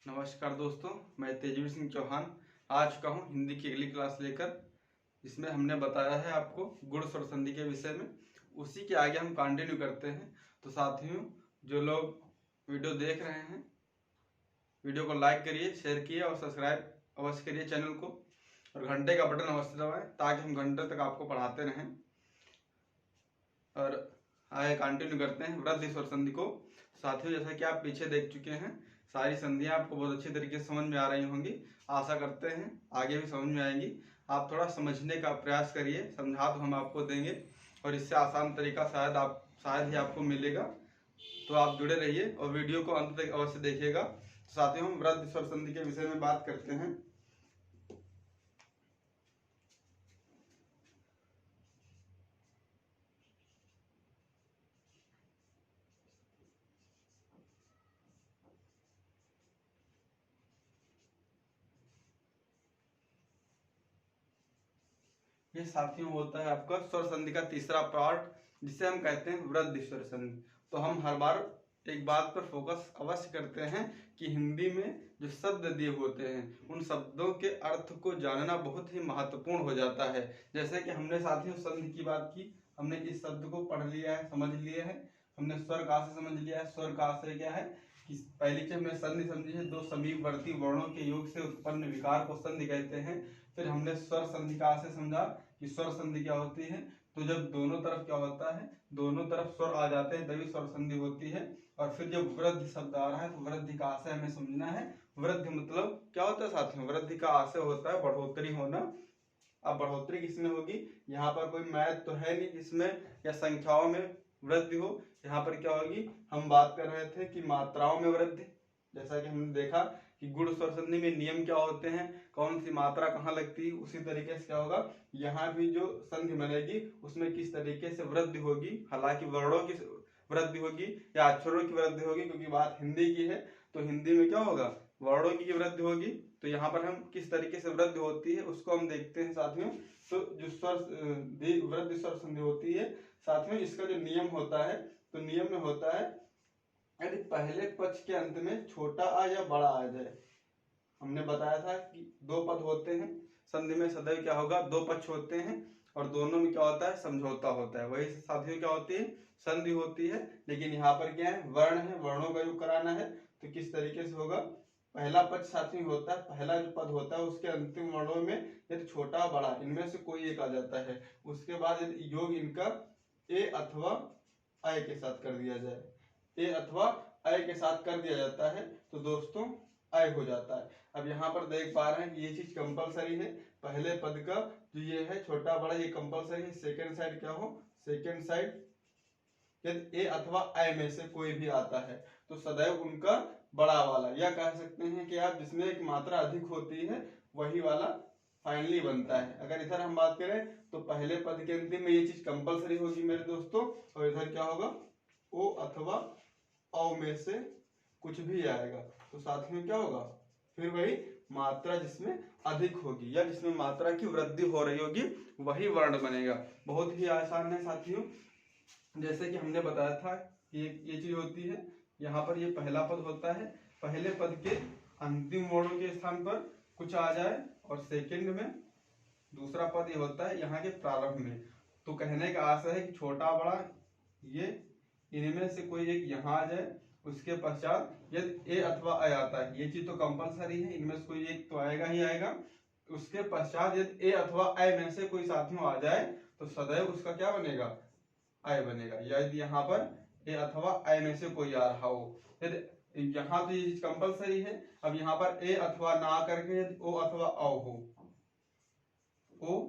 नमस्कार दोस्तों, मैं तेजवीर सिंह चौहान आ चुका हूँ हिंदी की अगली क्लास लेकर, जिसमें हमने बताया है आपको गुण स्वर संधि के विषय में। उसी के आगे हम कंटिन्यू करते हैं। तो साथियों, जो लोग वीडियो देख रहे हैं, वीडियो को लाइक करिए, शेयर किए और सब्सक्राइब अवश्य करिए चैनल को, और घंटे का बटन अवश्य दबाएं ताकि हम घंटे तक आपको पढ़ाते रहें। और आगे कंटिन्यू करते हैं वृद्धि स्वर संधि को। साथियों, जैसा कि आप पीछे देख चुके हैं, सारी संधियां आपको बहुत अच्छी तरीके से समझ में आ रही होंगी। आशा करते हैं आगे भी समझ में आएंगी। आप थोड़ा समझने का प्रयास करिए, समझा तो हम आपको देंगे और इससे आसान तरीका शायद ही आपको मिलेगा। तो आप जुड़े रहिए और वीडियो को अंत तक अवश्य देखिएगा। साथियों, हम वृद्धि स्वर संधि के विषय में बात करते हैं। ये साथियों होता है आपका स्वर संधि का तीसरा पार्ट, जिसे हम कहते हैं वृद्धि स्वर संधि। तो हम हर बार एक बात पर फोकस अवश्य करते हैं कि हिंदी में जो शब्द दिए होते हैं उन शब्दों के अर्थ को जानना बहुत ही महत्वपूर्ण हो जाता है। जैसे कि हमने साथियों संधि की बात की, हमने इस शब्द को पढ़ लिया है, समझ लिया है। हमने स्वर का आशय समझ लिया है। स्वर का आशय क्या है कि पहली चीज हमने संधि समझी है, दो समीपवर्ती वर्णों के योग से उत्पन्न विकार को संधि कहते हैं। फिर हमने स्वर संधि का आशय समझा कि स्वर संधि क्या होती है। तो जब दोनों तरफ क्या होता है, दोनों तरफ स्वर आ जाते हैं तभी स्वर संधि होती है। और फिर जब वृद्धि शब्द आ रहा है तो वृद्धि का आशय हमें समझना है। वृद्धि मतलब क्या होता है साथियों? वृद्धि का आशय होता है बढ़ोतरी होना। अब बढ़ोतरी किसमें होगी? यहाँ पर कोई मैथ तो है नहीं जिसमें या संख्याओं में वृद्धि हो। यहाँ पर क्या होगी? हम बात कर रहे थे कि मात्राओं में वृद्धि। जैसा कि हमने देखा कि गुण स्वर संधि में नियम क्या होते हैं, कौन सी मात्रा कहाँ लगती है, उसी तरीके से क्या होगा यहाँ भी जो संधि बनेगी उसमें किस तरीके से वृद्धि होगी। हालांकि वर्णों की वृद्धि होगी या अक्षरों की वृद्धि होगी, क्योंकि बात हिंदी की है। तो हिंदी में क्या होगा? वर्णों की वृद्धि होगी। तो यहाँ पर हम किस तरीके से वृद्धि होती है उसको हम देखते हैं साथियों। तो जो स्वर वृद्धि स्वर संधि होती है साथियों, इसका जो नियम होता है, तो नियम में होता है यदि पहले पक्ष के अंत में छोटा आ या बड़ा आ जाए। हमने बताया था कि दो पद होते हैं संधि में, सदैव क्या होगा? दो पक्ष होते हैं और दोनों में क्या होता है? समझौता होता है। वही साथियों क्या होती है? संधि होती है। लेकिन यहाँ पर क्या है? वर्ण है, वर्णों का योग कराना है। तो किस तरीके से होगा? पहला पक्ष साथियों होता है, पहला जो पद होता है उसके अंतिम वर्णों में यदि छोटा बड़ा इनमें से कोई एक आ जाता है, उसके बाद यदि योग इनका ए अथवा अय के साथ कर दिया जाए, ए अथवा अय के साथ कर दिया जाता है तो दोस्तों अय हो जाता है। अब यहाँ पर देख पा रहे हैं कि ये चीज कंपलसरी है। पहले पद का जो ये है छोटा बड़ा ये कंपलसरी है। सेकंड साइड क्या हो? सेकंड साइड यदि ए अथवा अय में से कोई भी आता है तो सदैव उनका बड़ा वाला, या कह सकते हैं कि आप जिसमें एक मात्रा अधिक होती है वही वाला फाइनली बनता है। अगर इधर हम बात करें तो पहले पद के अंतिम में ये चीज कंपलसरी होगी मेरे दोस्तों, और इधर क्या होगा? ओ अथवा औ में से कुछ भी आएगा। तो साथ में क्या होगा? फिर वही मात्रा जिसमें अधिक होगी या जिसमें मात्रा की वृद्धि हो रही होगी वही वर्ण बनेगा। बहुत ही आसान है साथियों। जैसे कि हमने बताया था कि ये चीज होती है, यहाँ पर ये पहला पद होता है, पहले पद के अंतिम वर्णों के स्थान पर कुछ आ जाए, और सेकंड में दूसरा पद ये होता है यहाँ के प्रारंभ में। तो कहने का आशय है कि छोटा बड़ा ये इनमें से कोई एक यहाँ आ जाए, उसके पश्चात यदि ए अथवा अय आता है, ये चीज तो कंपलसरी है, इनमें से कोई एक तो आएगा ही आएगा। उसके पश्चात यदि ए अथवा अय में से कोई साथियों आ जाए तो सदैव उसका क्या बनेगा? अय बनेगा। यदि यहाँ पर ए अथवा अय में से कोई आ रहा हो, यदि यहाँ तो ये चीज कंपलसरी है। अब यहाँ पर ए अथवा ना करके यदि ओ अथवा औ हो, ओ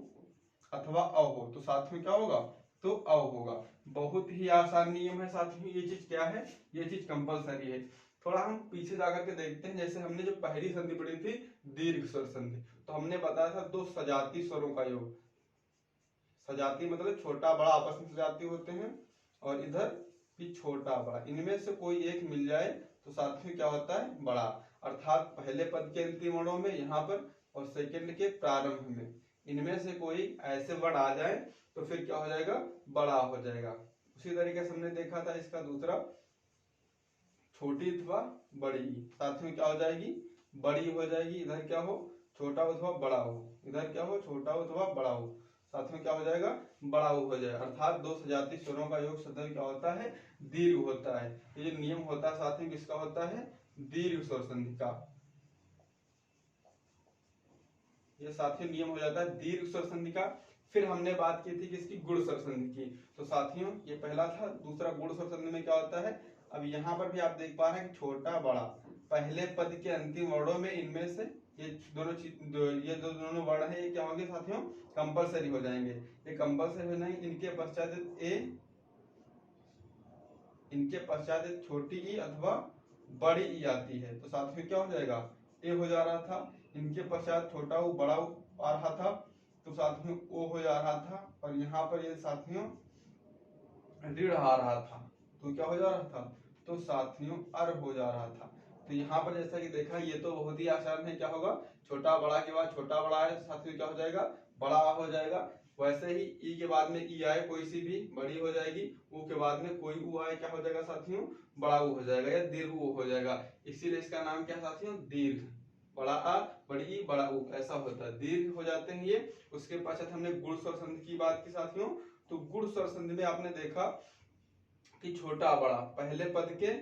अथवा अ हो तो साथ में क्या होगा? तो अ होगा। बहुत ही आसान नियम है साथियों। ये चीज क्या है? ये चीज कंपलसरी है। थोड़ा हम पीछे जाकर के देखते हैं। जैसे हमने जो पहली संधि पढ़ी थी दीर्घ स्वर संधि, तो हमने बताया था दो सजाती स्वरों का योग। सजाती मतलब छोटा बड़ा आपस में सजाती होते हैं, और इधर भी छोटा बड़ा, इनमें से कोई एक मिल जाए तो साथ में क्या होता है? बड़ा। अर्थात पहले पद के अंतिम वर्णों में यहाँ पर और सेकंड के प्रारंभ में इनमें से कोई ऐसे वर्ण आ जाए तो फिर क्या हो जाएगा? बड़ा हो जाएगा। उसी तरीके से हमने देखा था इसका दूसरा छोटी अथवा बड़ी ई। साथियों क्या हो जाएगी, बड़ी हो जाएगी, इधर क्या हो छोटा अथवा बड़ा हो, इधर क्या हो छोटा अथवा बड़ा हो, साथियों क्या हो जाएगा बड़ा हो जाएगा। अर्थात दो सजातीय स्वरों का योग सदैव क्या होता है, दीर्घ होता है। ये जो नियम होता है साथियों किसका होता है, दीर्घ स्वर संधि का। ये साथियों नियम हो जाता है दीर्घ स्वर संधि का। फिर हमने बात की थी किसकी, गुण स्वर संधि की। तो साथियों ये पहला था। दूसरा गुण स्वर संधि में क्या होता है, अब यहाँ पर भी आप देख पा रहे हैं कि छोटा बड़ा पहले पद के अंतिम वर्णों में इनमें से ये दोनों वर्ण है, ये क्या होंगे साथियों कंपलसरी हो जाएंगे। ये कंपलसरी हो जाएंगे। इनके पश्चात एक छोटी ई अथवा बड़ी ई आती है। तो साथियों क्या हो जाएगा, ए हो जा रहा था, इनके पश्चात छोटा ऊ बड़ा ऊ आ रहा था, तो साथियों ओ हो जा रहा था, और यहाँ पर ये साथियों ऋण आ रहा था, तो क्या हो जा रहा था, तो साथियों अर हो जा रहा था। तो यहाँ पर जैसा कि देखा, ये तो बहुत ही आसान है, क्या होगा छोटा बड़ा के बाद छोटा बड़ा है, साथियों क्या हो जाएगा बड़ा हो जाएगा। वैसे ही ई के बाद में ई आए कोई सी भी बड़ी हो जाएगी, ऊ के बाद में कोई ऊ आए क्या हो जाएगा साथियों बड़ा ऊ हो जाएगा या दीर्घ ऊ हो जाएगा। इसीलिए इसका नाम क्या साथियों दीर्घ, बड़ा आ बड़ी ई बड़ा ऊ ऐसा होता है, दीर्घ हो जाते हैं ये। उसके पश्चात हमने गुण स्वर संधि की बात की साथियों। तो गुण स्वर संधि में आपने देखा कि छोटा बड़ा पहले पद के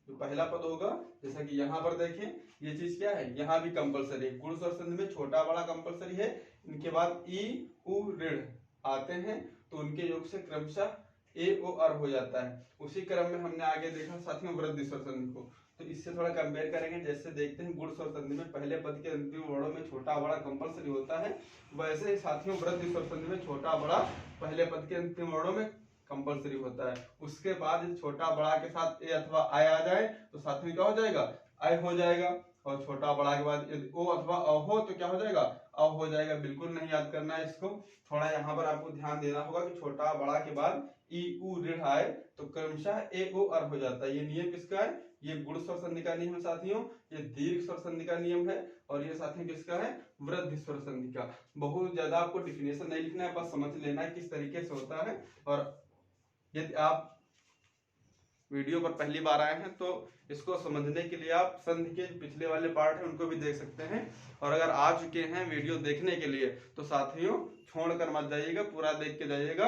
जो पहला पद होगा, जैसा कि यहाँ पर देखें ये चीज क्या है, यहाँ भी कंपलसरी है। गुण स्वर संधि में छोटा बड़ा कंपलसरी है। इनके बाद ई उ ऋण आते हैं, तो उनके योग से क्रमशः ए ओ अर हो जाता है। उसी क्रम में हमने आगे देखा साथियों वृद्धि स्वर संधि को। तो इससे थोड़ा कंपेयर करेंगे। जैसे देखते हैं गुण स्वर संधि में पहले पद के अंतिम वर्णों में छोटा बड़ा कंपलसरी होता है, वैसे ही साथियों वृद्धि स्वर संधि में छोटा बड़ा पहले पद के अंतिम वर्णों में कंपलसरी होता है। उसके बाद छोटा बड़ा के साथ ए अथवा आय आ जाए तो साथियों क्या हो जाएगा आय हो जाएगा, और छोटा बड़ा के बाद यदि ओ अथवा अ हो तो क्या हो जाएगा अ हो जाएगा। बिल्कुल नहीं याद करना है इसको, थोड़ा यहाँ पर आपको ध्यान देना होगा कि छोटा बड़ा के बाद ई उ ऋण आए तो क्रमशः ए ओ अर हो जाता है। ये नियम किसका है, ये गुण स्वर संधि का नियम है साथियों, ये दीर्घ स्वर संधि का नियम है, और ये साथियों किसका है वृद्धि स्वर संधि का। बहुत ज्यादा आपको डिफिनेशन नहीं लिखना है, बस समझ लेना है किस तरीके से होता है। और यदि आप वीडियो पर पहली बार आए हैं तो इसको समझने के लिए आप संधि के पिछले वाले पार्ट है उनको भी देख सकते हैं, और अगर आ चुके हैं वीडियो देखने के लिए तो साथियों छोड़ कर मत जाइएगा, पूरा देख के जाइएगा,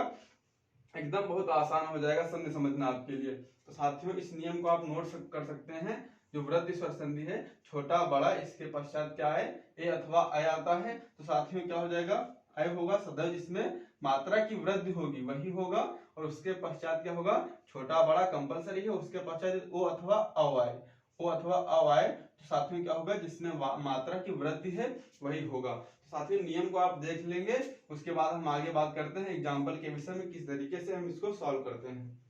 एकदम बहुत आसान हो जाएगा संधि समझना आपके लिए। तो साथियों इस नियम को आप नोट कर सकते हैं। जो वृद्धि स्वर संधि है छोटा बड़ा इसके पश्चात क्या है ए अथवा अय आता है, तो साथियों क्या हो जाएगा अय होगा सदैव, जिसमें मात्रा की वृद्धि होगी वही होगा, और उसके पश्चात क्या होगा छोटा बड़ा कंपलसरी है, उसके पश्चात ओ अथवा अ आए, ओ अथवा अ आए तो साथियों क्या होगा जिसमें मात्रा की वृद्धि है वही होगा। तो साथियों नियम को आप देख लेंगे, उसके बाद हम आगे बात करते हैं एग्जाम्पल के विषय में किस तरीके से हम इसको सॉल्व करते हैं।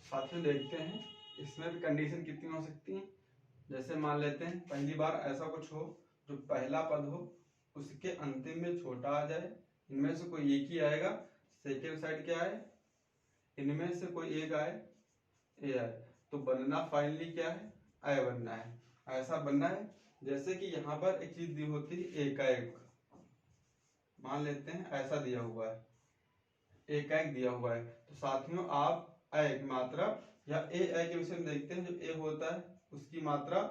साथियों देखते हैं इसमें भी कंडीशन कितनी हो सकती है। जैसे मान लेते हैं पहली बार ऐसा कुछ हो जो पहला पद हो उसके अंतिम में छोटा आ जाए, इनमें से कोई एक ही आएगा, सेकेंड साइड क्या आए इनमें से कोई एक आए ए आए, तो बनना फाइनली क्या है आय बनना है, ऐसा बनना है। जैसे कि यहाँ पर एक चीज दी होती है एकाएक, मान लेते हैं ऐसा दिया हुआ है एकाएक दिया हुआ है, तो साथियों आप अय की मात्रा या ए अय के विषय में देखते हैं। जो ए होता है उसकी मात्रा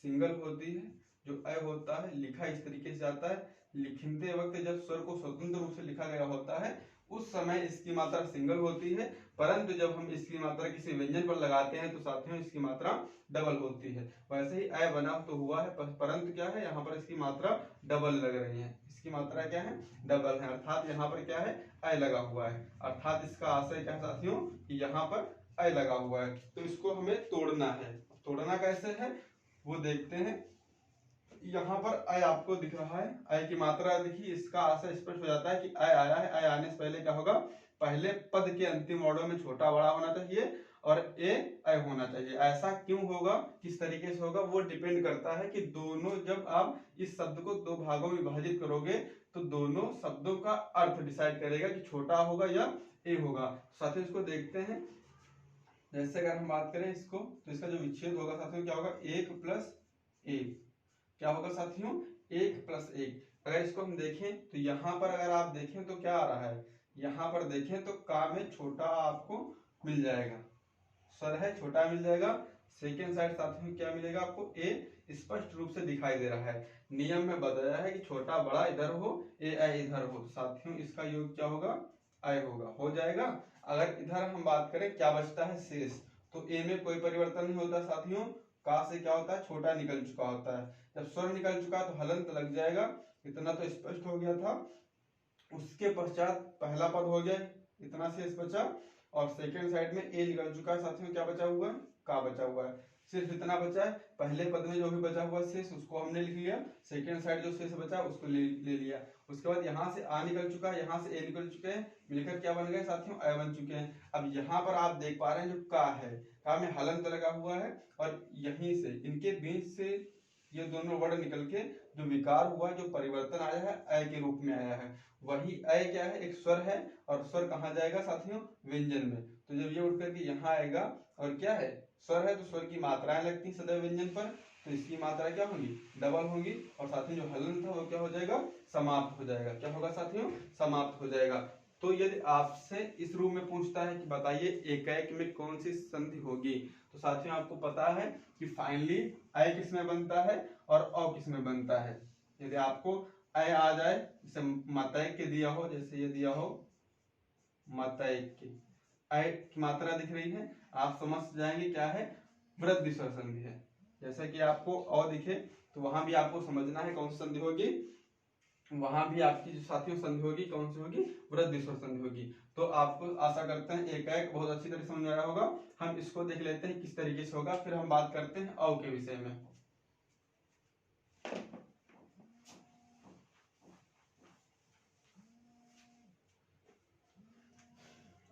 सिंगल होती है, जो अय होता है लिखा इस तरीके से जाता है, लिखते वक्त जब स्वर को स्वतंत्र रूप से लिखा गया होता है उस समय इसकी मात्रा सिंगल होती है, परंतु जब हम इसकी मात्रा किसी व्यंजन पर लगाते हैं तो साथियों इसकी मात्रा डबल होती है। वैसे ही अय बना तो हुआ है, परंतु क्या है यहाँ पर इसकी मात्रा डबल लग रही है, इसकी मात्रा क्या है डबल है, अर्थात यहाँ पर क्या है अय लगा हुआ है। अर्थात इसका आशय क्या है साथियों कि यहाँ पर अय लगा हुआ है, तो इसको हमें तोड़ना है। तोड़ना कैसे है वो देखते हैं। यहाँ पर अय आपको दिख रहा है, अय की मात्रा देखिए, इसका आशय स्पष्ट हो जाता है कि अय आया है। अय आने से पहले क्या होगा, पहले पद के अंतिम वर्णों में छोटा बड़ा होना चाहिए और ए अय होना चाहिए। ऐसा क्यों होगा, किस तरीके से होगा, वो डिपेंड करता है कि दोनों, जब आप इस शब्द को दो भागों में विभाजित करोगे तो दोनों शब्दों का अर्थ डिसाइड करेगा कि छोटा होगा या ए होगा। साथियों इसको देखते हैं, जैसे अगर हम बात करें इसको, तो इसका जो विच्छेद होगा साथियों क्या होगा, 1 प्लस 1, क्या होगा साथियों, 1 प्लस 1। अगर इसको हम देखें तो यहाँ पर अगर आप देखें तो क्या आ रहा है, यहाँ पर देखें तो का में छोटा आपको मिल जाएगा, स्वर है छोटा मिल जाएगा। सेकेंड साइड साथियों क्या मिलेगा आपको, ए स्पष्ट रूप से दिखाई दे रहा है। नियम में बताया है कि छोटा बड़ा इधर हो, ए अय इधर हो। साथियों इसका योग क्या होगा, अय होगा, हो जाएगा। अगर इधर हम बात करें क्या बचता है शेष, तो ए में कोई परिवर्तन नहीं होता साथियों, का से क्या होता है, छोटा निकल चुका होता है। जब स्वर निकल चुका तो हलंत लग जाएगा, इतना तो स्पष्ट हो गया था। उसके पश्चात पहला पद हो गया, इतना शेष बचा, और सेकेंड साइड में ए निकल चुका है साथियों, क्या बचा हुआ है, का बचा हुआ है। सिर्फ इतना बचा है, पहले पद में जो भी बचा हुआ शेष उसको हमने लिख लिया, सेकेंड साइड जो शेष बचा उसको ले लिया। उसके बाद यहाँ से आ निकल चुका है, यहाँ से ए निकल चुके हैं, मिलकर क्या बन गए साथियों, अय बन चुके हैं। अब यहाँ पर आप देख पा रहे हैं जो का है, का में हलंत लगा हुआ है, और यहीं से इनके बीच से ये दोनों वर्ण निकल के जो विकार हुआ, जो परिवर्तन आया है, अय के रूप में आया है। वही अय क्या है, एक स्वर है, और स्वर कहाँ जाएगा साथियों, व्यंजन में। तो जब ये उठ करके यहाँ आएगा, और क्या है, स्वर है, तो स्वर की मात्राएं लगती हैं सदैव व्यंजन पर, तो इसकी मात्रा क्या होगी, डबल होगी, और साथियों जो हलन था वो क्या हो जाएगा, समाप्त हो जाएगा। क्या होगा साथियों, समाप्त हो जाएगा। तो यदि आपसे इस रूप में पूछता है कि बताइए एकैक में कौन सी संधि होगी, तो साथियों आपको पता है कि फाइनली अय किस में बनता है और अ किस में बनता है। यदि आपको अय आ जाए, जैसे मतैक के दिया हो, जैसे ये दिया हो मतैक के, अय की मात्रा दिख रही है, आप समझ जाएंगे क्या है, वृद्धि स्वर संधि है। जैसे कि आपको अ दिखे तो वहां भी आपको समझना है कौन सी संधि होगी, वहां भी आपकी जो साथियों संधि होगी कौन सी होगी, वृद्धि स्वर संधि होगी। तो आपको आशा करते हैं एक बहुत अच्छी तरह समझ में आया होगा। हम इसको देख लेते हैं किस तरीके से होगा, फिर हम बात करते हैं अ के विषय में।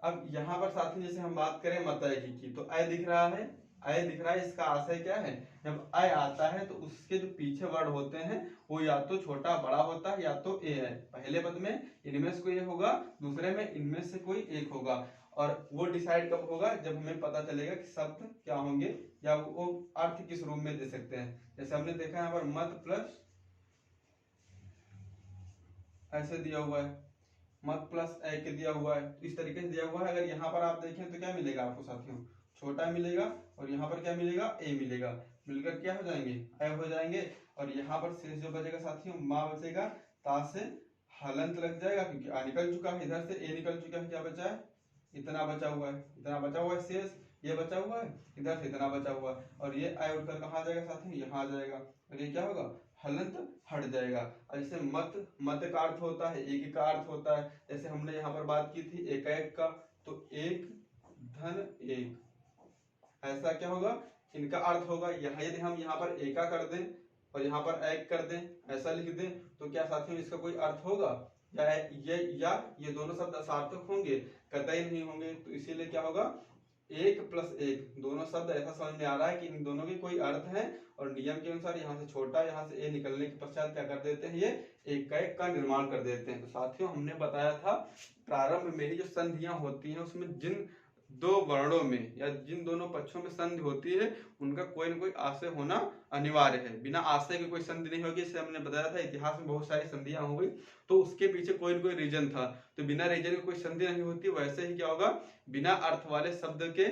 अब यहाँ पर साथी जैसे हम बात करें मतय की, तो अय दिख रहा है, अय दिख रहा है, इसका आशय क्या है, जब अय आता है तो उसके जो पीछे वर्ड होते हैं वो या तो छोटा बड़ा होता है या तो ए है। पहले पद में इनमें से कोई होगा, दूसरे में इनमें से कोई एक होगा, और वो डिसाइड कब होगा, जब हमें पता चलेगा कि शब्द क्या होंगे या वो अर्थ किस रूप में दे सकते हैं। जैसे हमने देखा यहाँ पर मत प्लस ऐसे दिया हुआ है, मत प्लस ए के दिया हुआ है, तो इस तरीके से दिया हुआ है। अगर यहाँ पर आप देखें तो क्या मिलेगा आपको साथियों, छोटा मिलेगा, और यहाँ पर क्या मिलेगा, ए मिलेगा, मिलकर क्या हो जाएंगे, अय हो जाएंगे। और यहाँ पर शेष जो बचेगा साथियों, माँ बचेगा, ता से हलंत लग जाएगा क्योंकि आ निकल चुका है, इधर से ए निकल चुका है, क्या बचा है, इतना बचा हुआ है, इतना बचा हुआ है शेष, ये बचा हुआ है, इधर से इतना बचा हुआ है, और ये अय उठकर कहाँ आ जाएगा साथियों, यहाँ आ जाएगा, और ये क्या होगा, हलंत हट जाएगा। और जैसे मत, मत का अर्थ होता है, एक का अर्थ होता है, जैसे हमने यहाँ पर बात की थी एक का, तो एक धन एक, ऐसा क्या होगा, इनका अर्थ होगा। यहाँ यदि हम यहाँ पर एका कर दें और यहाँ पर एक कर दें, ऐसा लिख दें, तो क्या साथियों इसका कोई अर्थ होगा, या ये दोनों शब्द असार्थक होंगे, कतई नहीं होंगे। तो इसीलिए क्या होगा, एक प्लस एक, दोनों शब्द ऐसा समझ में आ रहा है कि इन दोनों के कोई अर्थ है, और नियम के अनुसार यहाँ से छोटा, यहाँ से ए निकलने के पश्चात क्या कर देते हैं, ये एक का निर्माण कर देते हैं। तो साथियों हमने बताया था प्रारंभ में ही जो संधियां होती हैं उसमें जिन दो वर्णों में या जिन दोनों पक्षों में संधि होती है उनका कोई न कोई आशय होना अनिवार्य है। बिना आशय की कोई संधि नहीं होगी। इससे हमने बताया था इतिहास में बहुत सारी संधियां हो गई, तो उसके पीछे कोई न कोई रीजन था, तो बिना रीजन के कोई संधि नहीं होती। वैसे ही क्या होगा, बिना अर्थ वाले शब्द के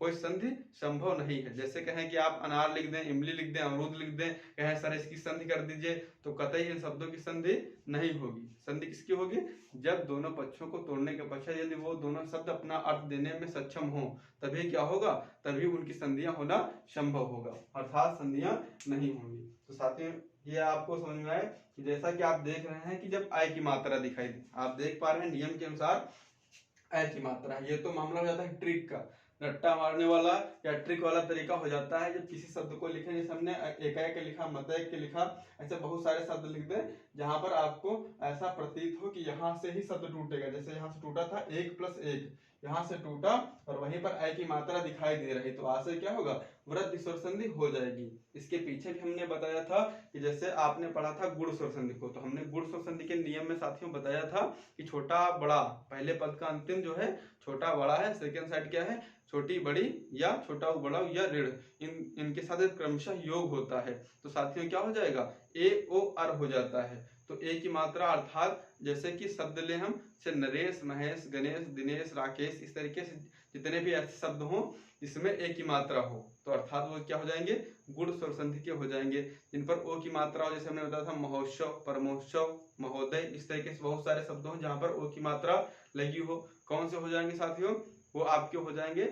कोई संधि संभव नहीं है। जैसे कहें कि आप अनार लिख दें, इमली लिख दें, अमरूद लिख दें, कहें सर इसकी संधि कर दीजिए, तो कतई इन शब्दों की संधि नहीं होगी। संधि किसकी होगी, जब दोनों पक्षों को तोड़ने के पश्चात यदि वो दोनों शब्द अपना अर्थ देने में सक्षम हो, तभी क्या होगा, तभी उनकी संधियां होना संभव होगा, अर्थात संधियां नहीं होंगी। तो साथियों ये आपको समझ में आए कि जैसा कि आप देख रहे हैं कि जब आय की मात्रा दिखाई दे, आप देख पा रहे हैं नियम के अनुसार आय की मात्रा, ये तो मामला हो जाता है ट्रिक का। रट्टा मारने वाला या ट्रिक वाला तरीका हो जाता है जब किसी शब्द को लिखे, जैसे हमने एकाएक लिखा, मतैक के लिखा, ऐसे बहुत सारे शब्द लिख दे जहां पर आपको ऐसा प्रतीत हो कि यहाँ से ही शब्द टूटेगा। जैसे यहाँ से टूटा था 1 + 1, यहाँ से टूटा और वहीं पर ऐ की मात्रा दिखाई दे रही, तो आज से क्या होगा, वृद्धि स्वर संधि हो जाएगी। इसके पीछे भी हमने बताया था कि जैसे आपने पढ़ा था गुण स्वर संधि को, तो हमने गुण स्वर संधि के नियम में साथियों बताया था कि छोटा बड़ा, पहले पद का अंतिम जो है छोटा बड़ा है, सेकंड साइड क्या है छोटी बड़ी या छोटा बड़ा या ऋण, इनके साथ क्रमशः योग होता है। तो साथियों क्या हो जाएगा, ए ओ अर हो जाता है। तो ए की मात्रा अर्थात जैसे कि शब्द ले हम से नरेश, महेश, गणेश, दिनेश, राकेश, इस तरीके से जितने भी ऐसे शब्द हो इसमें ए की मात्रा हो, तो अर्थात वो क्या हो जाएंगे, गुण स्वर संधि के हो जाएंगे। जिन पर ओ की मात्रा हो, जैसे हमने बताया था महोत्सव, परमोत्सव, महोदय, इस तरीके से बहुत सारे शब्द हो जहां पर ओ की मात्रा लगी हो, कौन से हो जाएंगे साथियों, वो आपके हो जाएंगे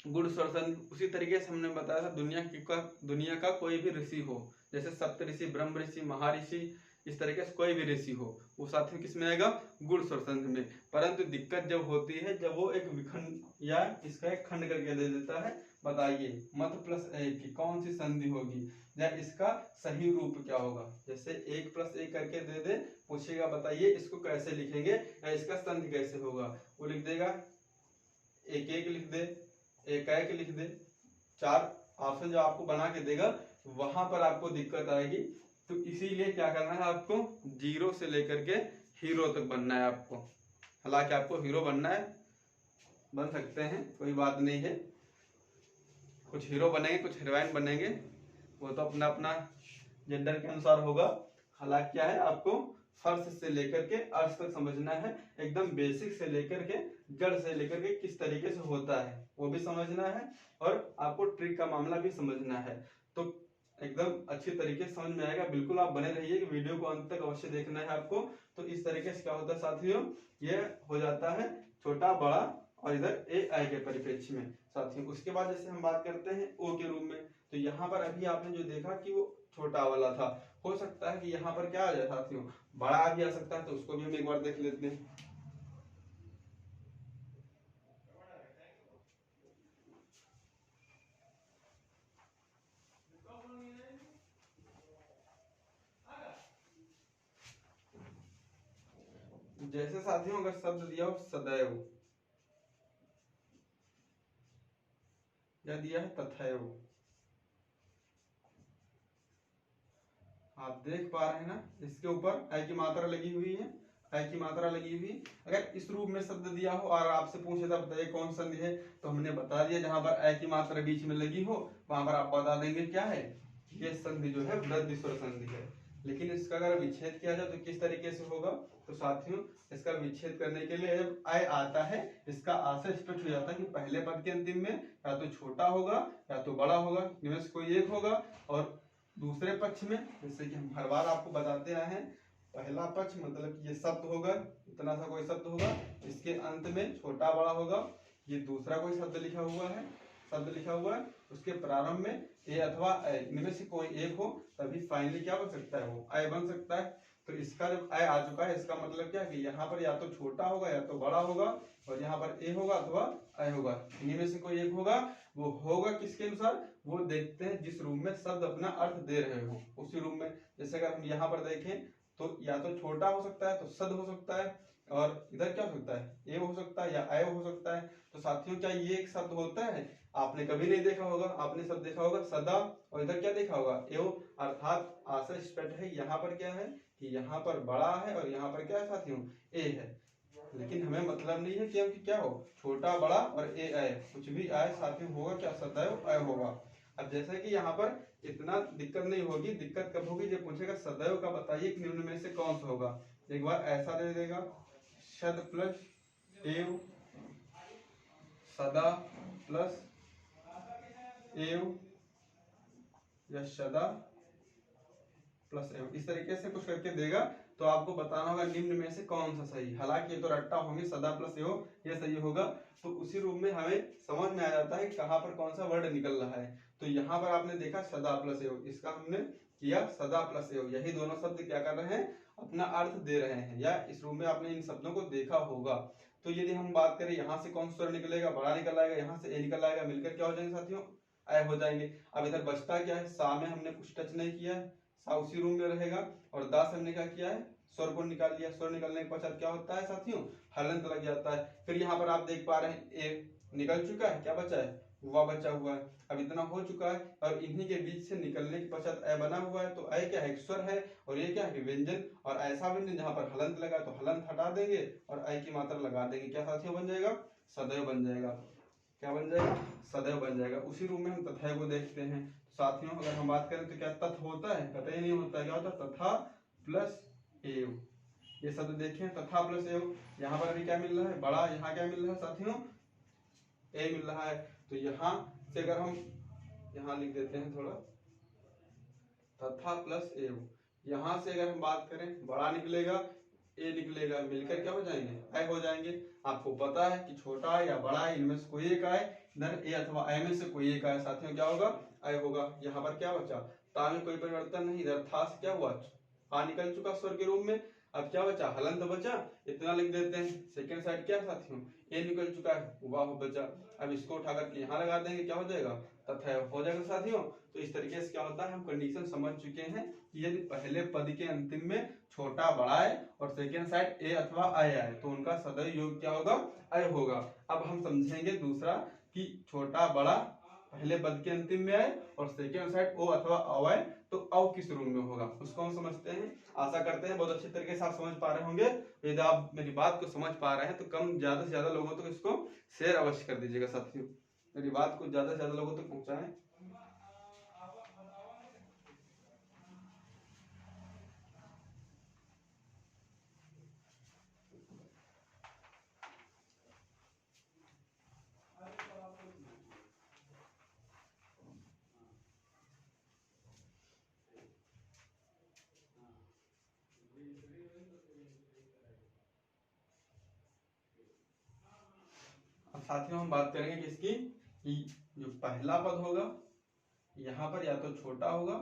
गुण स्वर संधि। उसी तरीके से हमने बताया था दुनिया का कोई भी ऋषि हो, जैसे सप्त ऋषि, ब्रह्म ऋषि, महर्षि, इस तरीके से कोई भी ऋषि हो, वो साथियों किसमें आएगा, गुण स्वर संधि में। परंतु दिक्कत जब होती है जब वो एक विखंड या इसका एक खंड करके दे देता है, बताइए मत + 1 की कौन सी संधि होगी या इसका सही रूप क्या होगा। जैसे 1 + 1 करके दे दे, पूछेगा बताइए इसको कैसे लिखेंगे या इसका संधि कैसे होगा, वो लिख देगा 1 1 लिख दे, 1 1 लिख दे, 4 ऑप्शन जो आपको बना के देगा वहां पर आपको दिक्कत आएगी। तो इसीलिए क्या करना है आपको, 0 से लेकर के हीरो तक बनना है आपको। हालांकि आपको हीरो बनना है, बन सकते हैं, कोई बात नहीं है, कुछ हीरो बनेंगे कुछ हीरोइन बनेंगे, वो तो अपना अपना जेंडर के अनुसार होगा। हालांकि क्या है, आपको फर्श से लेकर के अर्थ तक समझना है, एकदम बेसिक से लेकर के जड़ से लेकर के किस तरीके से होता है वो भी समझना है, और आपको ट्रिक का मामला भी समझना है। तो एकदम अच्छी तरीके से समझ में आएगा, बिल्कुल आप बने रहिए, वीडियो को अंत तक अवश्य देखना है आपको। तो इस तरीके से क्या होता है साथियों, ये हो जाता है छोटा बड़ा और इधर ए आई के परिप्रेक्ष्य में साथियों। उसके बाद जैसे हम बात करते हैं ओ के रूप में, तो यहाँ पर अभी आपने जो देखा कि वो छोटा वाला था, हो सकता है कि यहाँ पर क्या आ जाए साथियों, बड़ा भी आ सकता है, तो उसको भी हम एक बार देख लेते हैं। जैसे साथियों अगर शब्द दिया हो सदैव या दिया है तथैव, आप देख पा रहे हैं ना, इसके ऊपर ऐ की मात्रा लगी हुई है, ऐ की मात्रा लगी हुई। अगर इस रूप में शब्द दिया हो और आपसे पूछे था बताइए कौन संधि है, तो हमने बता दिया जहां पर ऐ की मात्रा बीच में लगी हो वहां पर आप बता देंगे क्या है, ये संधि जो है वृद्धि स्वर संधि है। लेकिन इसका अगर विच्छेद किया जाए तो किस तरीके से होगा, तो साथियों इसका विच्छेद करने के लिए जब ऐ आता है इसका आशय स्पष्ट हो जाता है कि पहले पद के अंतिम में या तो छोटा होगा या तो बड़ा होगा, इनमें से कोई एक होगा। और दूसरे पक्ष में जैसे कि हम हर बार आपको बताते आए हैं, पहला पक्ष मतलब कि ये शब्द होगा, इतना सा कोई शब्द होगा, इसके अंत में छोटा बड़ा होगा, ये दूसरा कोई शब्द लिखा हुआ है, शब्द लिखा हुआ है, उसके प्रारंभ में ए अथवा ऐ, इनमें से कोई एक हो, तभी फाइनली क्या बन सकता है, वो ऐ बन सकता है। तो इसका जब ऐ आ चुका है, इसका मतलब क्या है कि यहाँ पर या तो छोटा होगा या तो बड़ा होगा, और यहाँ पर ए होगा अथवा ऐ होगा, इन्हीं में से कोई एक होगा। वो होगा किसके अनुसार, वो देखते हैं जिस रूप में शब्द अपना अर्थ दे रहे हो उसी रूप में। जैसे अगर हम यहाँ पर देखें तो या तो छोटा हो सकता है तो सद हो सकता है, और इधर क्या हो सकता है, ए हो सकता है या ऐ हो सकता है। तो साथियों क्या ये एक शब्द होता है, आपने कभी नहीं देखा होगा, आपने शब्द देखा होगा सदा, और इधर क्या देखा होगा एव, अर्थात आशय स्पष्ट है। यहाँ पर क्या है कि यहाँ पर बड़ा है और यहाँ पर क्या है साथियों, ए है, लेकिन हमें मतलब नहीं है कि हम क्या हो, छोटा बड़ा और ए आए, कुछ भी आए साथियों होगा क्या, सदैव ऐ होगा। अब जैसे कि यहाँ पर इतना दिक्कत नहीं होगी, दिक्कत कब होगी जब पूछेगा सदैव का बताइए निम्न में से कौन सा होगा। एक बार ऐसा दे देगा, शद प्लस एव, सदा प्लस एव या सदा प्लस एव, इस तरीके से कुछ करके देगा, तो आपको बताना होगा निम्न में से कौन सा सही। हालांकि ये तो रट्टा होंगे, सदा प्लस एव ये सही होगा। तो उसी रूप में हमें समझ में आ जाता है कहाँ पर कौन सा वर्ड निकल रहा है। तो यहाँ पर आपने देखा सदा प्लस एव, इसका हमने किया सदा प्लस एव, यही दोनों शब्द क्या कर रहे हैं, अपना अर्थ दे रहे हैं, या इस रूप में आपने इन शब्दों को देखा होगा। तो तो यदि हम बात करें यहाँ से कौन सा स्वर निकलेगा, बड़ा निकल आएगा, यहाँ से ए निकल आएगा, मिलकर क्या हो जाएंगे साथियों, अ हो जाएंगे। अब इधर बचता क्या है, सा में हमने कुछ टच नहीं किया है, सा उसी रूम में रहेगा, और दा से हमने क्या किया है, स्वर को निकाल लिया। स्वर निकलने के पश्चात क्या होता है साथियों, हलंत लग जाता है। फिर यहाँ पर आप देख पा रहे हैं ए निकल चुका है, क्या बचा है, वाह बचा हुआ है। अब इतना हो चुका है और इन्हीं के बीच से निकलने के पश्चात अ बना हुआ है, तो अ क्या है, स्वर है, और ये क्या है, व्यंजन। और ऐसा व्यंजन जहां पर हलंत लगा तो हलंत हटा देंगे और अ की मात्रा लगा देंगे, क्या साथियों बन जाएगा, सदैव बन जाएगा। क्या बन जाएगा, सदैव बन जाएगा। उसी रूप में हम तथा को देखते हैं। साथियों अगर हम बात करें तो क्या तथ होता है, कतई नहीं होता है। क्या होता है, तथा प्लस एव। ये शब्द देखें, तथा प्लस एव। यहाँ पर अभी क्या मिल रहा है, बड़ा, यहाँ क्या मिल रहा है साथियों, ए मिल रहा है। तो यहाँ से अगर हम यहाँ लिख देते हैं थोड़ा, तथा प्लस एव। यहाँ से अगर हम बात करें, बड़ा निकलेगा, ए निकलेगा, मिलकर क्या हो जाएंगे, अ हो जाएंगे। आपको पता है कि छोटा या बड़ा है, इनमें से कोई एक आए, इधर ए अथवा अ में से कोई एक आए, साथियों क्या होगा, अ होगा। यहाँ पर क्या बचा, ता में कोई परिवर्तन नहीं, इधर था से क्या हुआ, आ निकल चुका स्वर के रूप में। अब क्या बचा, हलंत बचा, इतना लिख देते हैं। सेकंड साइड क्या साथियों, ए निकल चुका है, वाह बचा। अब इसको उठा करके यहाँ लगा देंगे, क्या हो जाएगा, तथा हो जाएगा साथियों। तो इस तरीके से क्या होता है, हम कंडीशन समझ चुके हैं कि यदि पहले पद के अंतिम में छोटा बड़ा है और सेकंड साइड ए अथवा अ आए तो उनका सदैव योग क्या होगा, अ होगा। अब हम समझेंगे दूसरा कि छोटा बड़ा पहले पद के अंतिम में आए और सेकंड साइड ओ अथवा अ आए तो अ किस रूप में होगा, उसको हम समझते हैं। आशा करते हैं बहुत अच्छे तरीके से आप समझ पा रहे होंगे। यदि आप मेरी बात को समझ पा रहे हैं तो कम ज्यादा से ज्यादा लोगों तक इसको शेयर अवश्य कर दीजिएगा साथियों। मेरी बात को ज्यादा से ज्यादा लोगों तक पहुंचाएं। अब साथियों हम बात करेंगे किसकी, कि जो पहला पद होगा यहाँ पर या तो छोटा होगा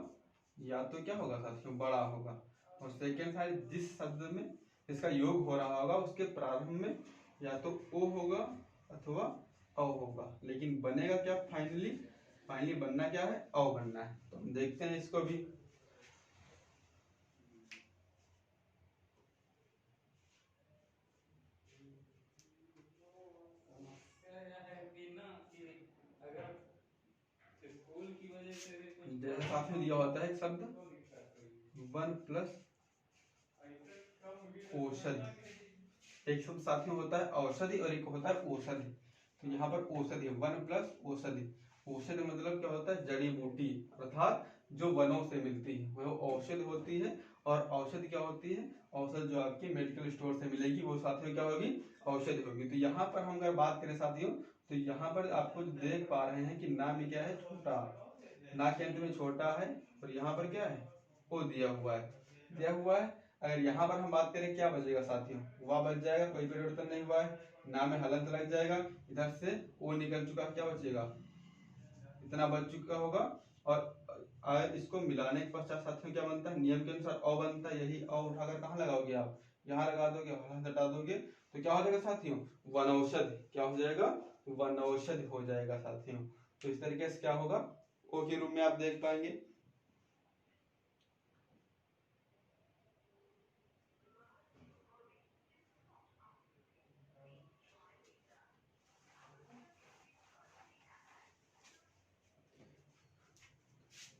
या तो क्या होगा साथियों, बड़ा होगा। और सेकेंड साइड जिस शब्द में इसका योग हो रहा होगा उसके प्रारंभ में या तो ओ होगा अथवा अ होगा, लेकिन बनेगा क्या फाइनली, फाइनली बनना क्या है, अ बनना है। तो हम देखते हैं इसको भी। जैसे साथियों दिया होता है एक शब्द, वन प्लस औषधि। एक शब्द साथियों होता है औषधि और एक होता है औषधि। तो यहाँ पर औषधि, वन प्लस औषधि। औषधि मतलब क्या होता है, जड़ी बूटी, अर्थात जो वनों से मिलती है वो औषधि होती है। और औषधि क्या होती है, औषध जो आपकी मेडिकल स्टोर से मिलेगी वो साथियों क्या होगी, औषधि होगी। तो यहाँ पर हम अगर बात करें साथियों, तो यहाँ पर आपको देख पा रहे हैं कि ना में क्या है, छोटा, ना के अंत में छोटा है, और यहाँ पर क्या है, ओ दिया हुआ है, दिया हुआ है। अगर यहाँ पर हम बात करें क्या बचेगा साथियों, वाह बच जाएगा, कोई परिवर्तन नहीं हुआ है। ना में हलंत लग जाएगा, इधर से ओ निकल चुका, क्या बचेगा, इतना बच चुका होगा। और इसको मिलाने के पश्चात साथियों क्या बनता है, नियम के अनुसार अ बनता है। यही अ उठाकर कहाँ लगाओगे आप, यहाँ लगा दोगे, हलंत हटा दोगे, तो क्या हो जाएगा साथियों, वनौषधि। क्या हो जाएगा, वनौषधि हो जाएगा साथियों। तो इस तरीके से क्या होगा, ओ के रूप में आप देख पाएंगे।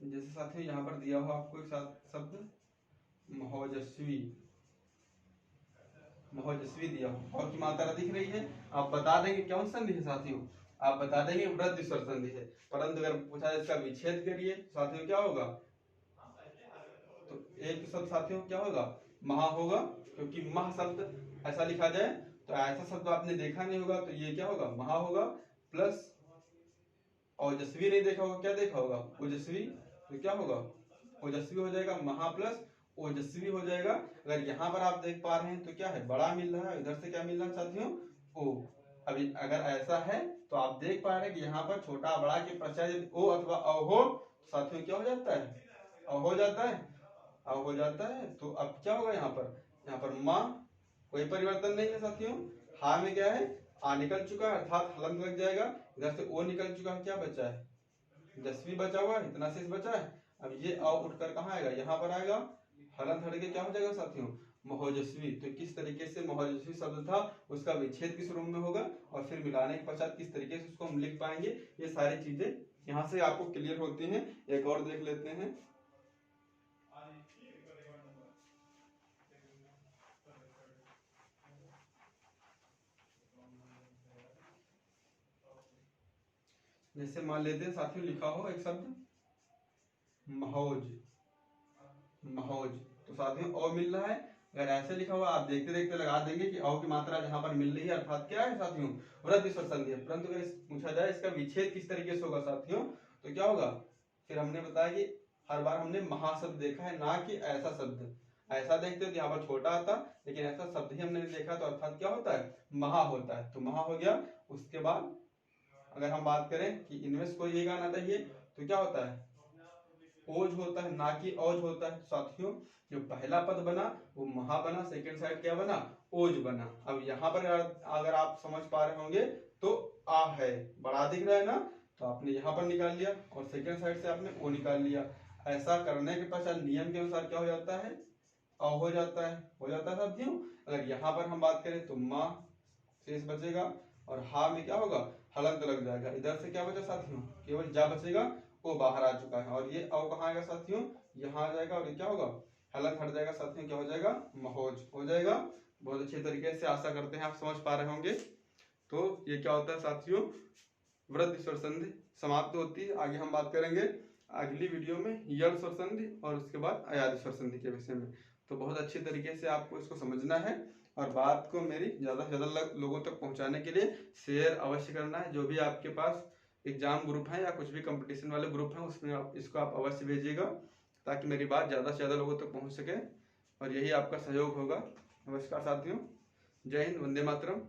जैसे साथियों यहाँ पर दिया हुआ आपको एक शब्द महोजस्वी, महोजस्वी दिया हो और की मात्रा दिख रही है, आप बता देंगे कौन संधि है साथियों, आप बता देंगे वृद्धि स्वर संधि है। परंतु अगर पूछा जाए इसका विच्छेद करिए साथियों क्या होगा, तो एक शब्द साथियों क्या होगा, महा होगा, क्योंकि मह शब्द ऐसा लिखा जाए तो ऐसा शब्द आपने देखा नहीं होगा, तो ये क्या होगा, महा होगा। प्लस ओजस्वी नहीं देखा होगा, क्या देखा होगा, ओजस्वी, तो क्या होगा, ओजस्वी हो जाएगा, महा प्लस ओजस्वी हो जाएगा। अगर यहाँ पर आप देख पा रहे हैं तो क्या है, बड़ा मिल रहा है, इधर से क्या मिल रहा है साथियों, ओ। अभी अगर ऐसा है तो आप देख पा रहे हैं कि यहाँ पर छोटा बड़ा के पश्चात यदि ओ अथवा अ हो तो साथियों क्या हो जाता है, अ हो जाता है, अ हो जाता है। तो अब क्या होगा यहाँ पर, यहाँ पर माँ, कोई परिवर्तन नहीं है साथियों, हा में क्या है, आ निकल चुका है अर्थात हलंत लग जाएगा। इधर से ओ निकल चुका है, क्या बचा है, जस्वी बचा हुआ है, इतना शेष बचा है। अब ये अ उठकर कहाँ आएगा, यहाँ पर आएगा, हलंत हट के क्या हो जाएगा साथियों, महोजस्वी। तो किस तरीके से महोजस्वी शब्द था उसका विच्छेद किस रूप में होगा और फिर मिलाने के पश्चात किस तरीके से उसको हम लिख पाएंगे, ये सारी चीजें यहाँ से आपको क्लियर होती हैं। एक और देख लेते हैं। जैसे मान लेते हैं साथियों लिखा हो एक शब्द महोज, महोज, तो साथियों अ मिल रहा है। अगर ऐसे लिखा हुआ आप देखते देखते लगा देंगे कि अ की मात्रा जहां पर मिल रही है अर्थात क्या है साथियों, वृद्धि स्वर संधि है। परंतु अगर पूछा जाए इसका विच्छेद किस तरीके से होगा साथियों, तो क्या होगा, फिर हमने बताया कि हर बार हमने महाशब्द देखा है, ना कि ऐसा शब्द। ऐसा देखते हो तो यहाँ पर छोटा आता, लेकिन ऐसा शब्द ही हमने देखा तो अर्थात क्या होता है, महा होता है। तो महा हो गया। उसके बाद अगर हम बात करें कि इनमें से कोई एक आना चाहिए, तो क्या होता है, ओज होता है, ना कि औज होता है। साथियों जो पहला पद बना वो महा बना, सेकंड साइड क्या बना, ओज बना। अब यहाँ पर अगर आप समझ पा रहे होंगे तो आ है बड़ा दिख रहा है ना, तो आपने यहाँ पर निकाल लिया और सेकंड साइड से आपने ओ निकाल लिया। ऐसा करने के पश्चात नियम के अनुसार क्या हो जाता है, अ हो जाता है, हो जाता है साथियों। अगर यहाँ पर हम बात करें तो माँ शेष बचेगा और हा में क्या होगा, हलंत लग जाएगा। इधर से क्या बचा साथियों, केवल जा बचेगा, वो बाहर आ चुका है। और ये अ कहाँ आएगा साथियों, यहाँ आ जाएगा और ये क्या होगा, हलंत हट जाएगा साथियों, क्या हो जाएगा, महोज हो जाएगा। बहुत अच्छे तरीके से आशा करते हैं आप समझ पा रहे होंगे। तो ये क्या होता है साथियों, वृद्धि स्वर संधि समाप्त होती है। आगे हम बात करेंगे अगली वीडियो में यड़ स्वर संधि और उसके बाद अयादि स्वर संधि के विषय में। तो बहुत अच्छे तरीके से आपको इसको समझना है और बात को मेरी ज़्यादा से ज़्यादा लोगों तक पहुंचाने के लिए शेयर अवश्य करना है। जो भी आपके पास एग्जाम ग्रुप है या कुछ भी कंपटीशन वाले ग्रुप हैं उसमें इसको आप अवश्य भेजिएगा, ताकि मेरी बात ज़्यादा से ज़्यादा लोगों तक पहुँच सके और यही आपका सहयोग होगा। नमस्कार साथियों, जय हिंद, वंदे मातरम।